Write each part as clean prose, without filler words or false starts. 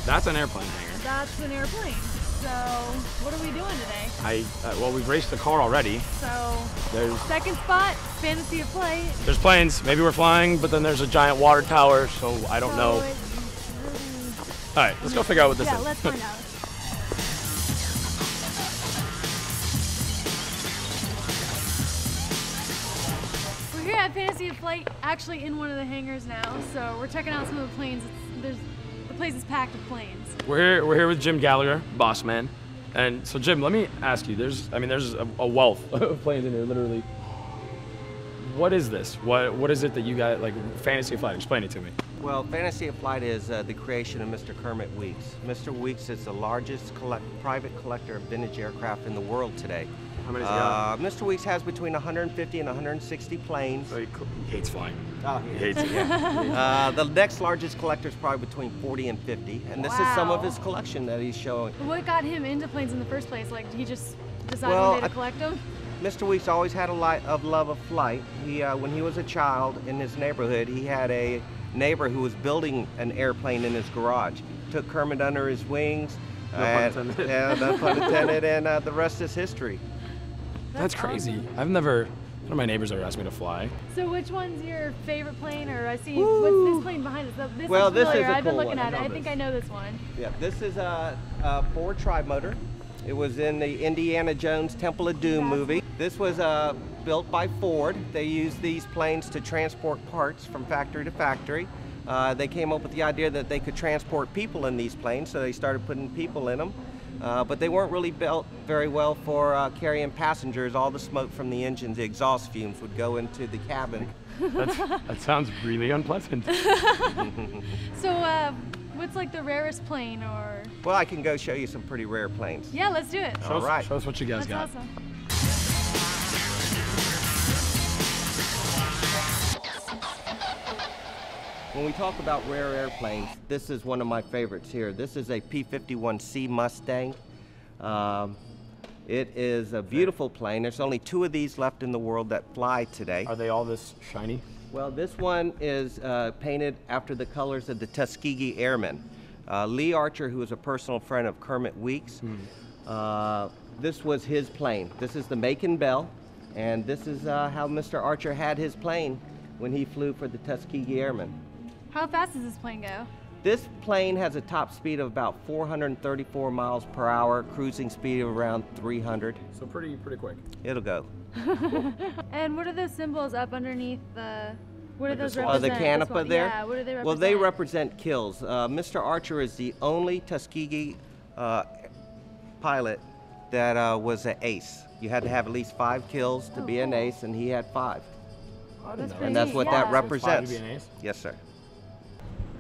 That's an airplane hanger. That's an airplane. So, what are we doing today? Well, we've raced the car already. So, There's second spot, fantasy of play. There's planes. Maybe we're flying, but then there's a giant water tower, so I don't know. All right, let's go figure out what this is. Yeah, let's find out. We're here at Fantasy of Flight, actually in one of the hangars now. So we're checking out some of the planes. The place is packed with planes. We're here with Jim Gallagher, boss man. And so Jim, let me ask you, there's a wealth of planes in here, literally. What is this? What is it that you got, like Fantasy of Flight? Explain it to me. Well, Fantasy of Flight is the creation of Mr. Kermit Weeks. Mr. Weeks is the largest private collector of vintage aircraft in the world today. How many has he got? Mr. Weeks has between 150 and 160 planes. So he hates flying. Oh, He hates it. yeah. The next largest collector is probably between 40 and 50, and this is some of his collection that he's showing. What got him into planes in the first place? Like, did he just decide Well, one day to collect them? Mr. Weeks always had a love of flight. When he was a child in his neighborhood, he had a neighbor who was building an airplane in his garage. Took Kermit under his wings. No pun intended. Yeah, no pun intended, and the rest is history. That's crazy. Awesome. I've never, none of my neighbors ever asked me to fly. So which one's your favorite plane? Or I see, what's this plane behind us? This Well, is this is familiar. a I've been cool looking one. at it. I I know think this. I know this one. Yeah, this is a Ford tri-motor. It was in the Indiana Jones Temple of Doom movie. This was built by Ford. They used these planes to transport parts from factory to factory. They came up with the idea that they could transport people in these planes, so they started putting people in them. But they weren't really built very well for carrying passengers. All the smoke from the engines, the exhaust fumes, would go into the cabin. That sounds really unpleasant. So what's like the rarest plane or? Well, I can go show you some pretty rare planes. Yeah, let's do it. All right. Show us what you guys That's got. awesome. When we talk about rare airplanes, this is one of my favorites here. This is a P-51C Mustang. It is a beautiful plane. There's only 2 of these left in the world that fly today. Are they all this shiny? Well, this one is painted after the colors of the Tuskegee Airmen. Lee Archer, who is a personal friend of Kermit Weeks, this was his plane. This is the Macon Bell, and this is how Mr. Archer had his plane when he flew for the Tuskegee Airmen. How fast does this plane go? This plane has a top speed of about 434 miles per hour, cruising speed of around 300. So pretty quick. It'll go. And what are those symbols up underneath the? What do those Oh, represent? the This canopy one? there? Yeah. What do they represent? Well, they represent kills. Mr. Archer is the only Tuskegee pilot that was an ace. You had to have at least 5 kills to be an ace, and he had 5. That's And that's what that represents. So it's 5 to be an ace? Yes, sir.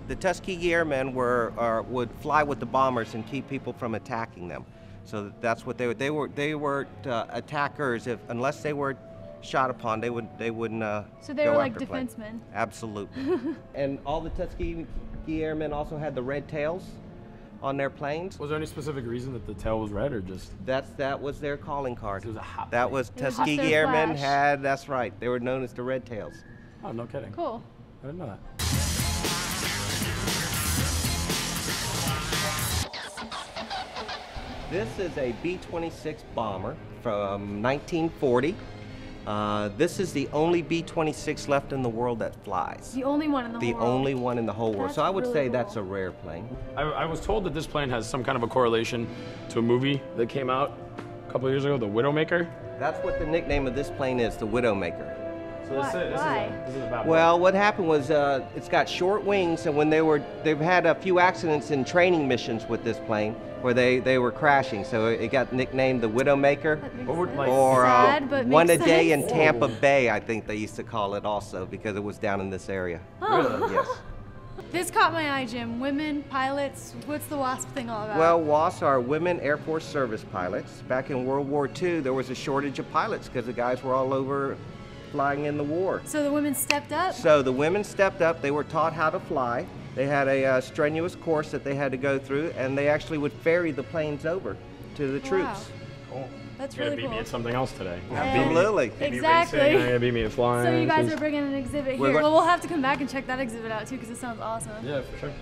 The Tuskegee Airmen would fly with the bombers and keep people from attacking them. So that's what they were attackers. Unless they were shot upon, they wouldn't. So they go were like after planes. defensemen. Absolutely. And all the Tuskegee Airmen also had the red tails on their planes. Was there any specific reason that the tail was red, or just? That was their calling card. It was a hot That plane. was It was Tuskegee their Airmen flash. had. That's right. They were known as the red tails. Oh, no kidding. Cool. I didn't know that. This is a B-26 bomber from 1940. This is the only B-26 left in the world that flies. The only one in the The whole world. only one in the whole world. That's So I would really say cool. that's a rare plane. I was told that this plane has some kind of a correlation to a movie that came out a couple of years ago, The Widowmaker. That's what the nickname of this plane is, the Widowmaker. So Why? This is about Well, what happened was it's got short wings, and when they've had a few accidents in training missions with this plane where they were crashing, so it got nicknamed the Widowmaker. That makes What would, sense. like- Or Sad, but One a makes Day sense. in Tampa Bay, I think they used to call it also, because it was down in this area. Oh. Yes. This caught my eye, Jim. Women pilots. What's the WASP thing all about? Well, WASP are Women Air Force Service pilots. Back in World War II, there was a shortage of pilots because the guys were all over flying in the war. So the women stepped up. So the women stepped up. They were taught how to fly. They had a strenuous course that they had to go through, and they actually would ferry the planes over to the troops. Cool. That's You're really gonna beat cool. me at something else today. Absolutely. Beat me racing, Exactly. you're gonna beat me at flying. So you guys This are is- bringing an exhibit We're here. go- Well, we'll have to come back and check that exhibit out too, because it sounds awesome. Yeah, for sure.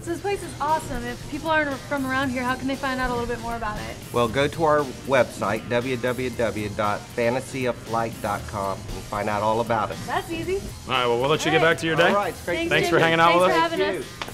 So this place is awesome. If people aren't from around here, how can they find out a little bit more about it? Well, go to our website, www.fantasyoflight.com, and find out all about it. That's easy. All right, well, we'll let you All get right. back to your day. All right, it's great to Thanks see for you. hanging out with Thanks us. for having Thank us. you.